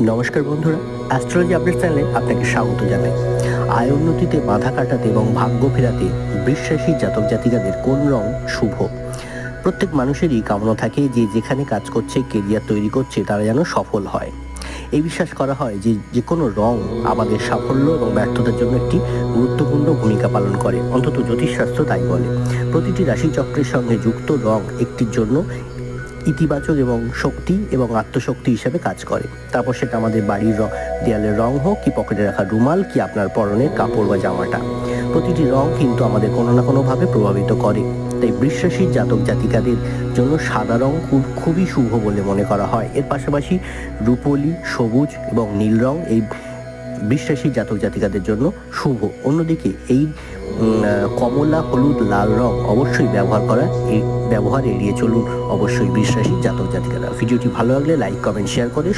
নমস্কার বন্ধুরা, astrology update চ্যানেলে আপনাকে স্বাগত জানাই। আয় উন্নতিতে বাধা কাটাতে এবং ভাগ্য ফেরাতে বৃষ রাশির জাতক জাতিকাদের কোন রং শুভ? প্রত্যেক মানুষেরই কামনা থাকে যে যেখানে কাজ করছে, কেরিয়ার তৈরি করছে, তারা যেন সফল হয়। এই বিশ্বাস করা হয় যে যে কোনো রং আমাদের সাফল্য এবং ব্যর্থতার জন্য একটি গুরুত্বপূর্ণ ভূমিকা পালন করে, অন্তত জ্যোতিষশাস্ত্র তাই বলে। প্রতিটি রাশিচক্রের সঙ্গে যুক্ত রং একটির জন্য ইতিবাচক এবং শক্তি এবং আত্মশক্তি হিসেবে কাজ করে। তারপর সেটা আমাদের বাড়ির দেয়ালের রং হোক, কি পকেটে রাখা রুমাল, কি আপনার পরনের কাপড় বা জামাটা, প্রতিটি রং কিন্তু আমাদের কোনো না কোনোভাবে প্রভাবিত করে। তাই বৃষ রাশির জাতক জাতিকাদের জন্য সাদা রং খুবই শুভ বলে মনে করা হয়। এর পাশাপাশি রূপোলি, সবুজ এবং নীল রং এই বৃষ রাশির জাতক জাতিকাদের জন্য শুভ। অন্যদিকে এই কমলা, হলুদ, লাল রং অবশ্যই ব্যবহার এড়িয়ে চলুন অবশ্যই বৃষ রাশির জাতক জাতিকারা। ভিডিওটি ভালো লাগলে লাইক, কমেন্ট, শেয়ার করে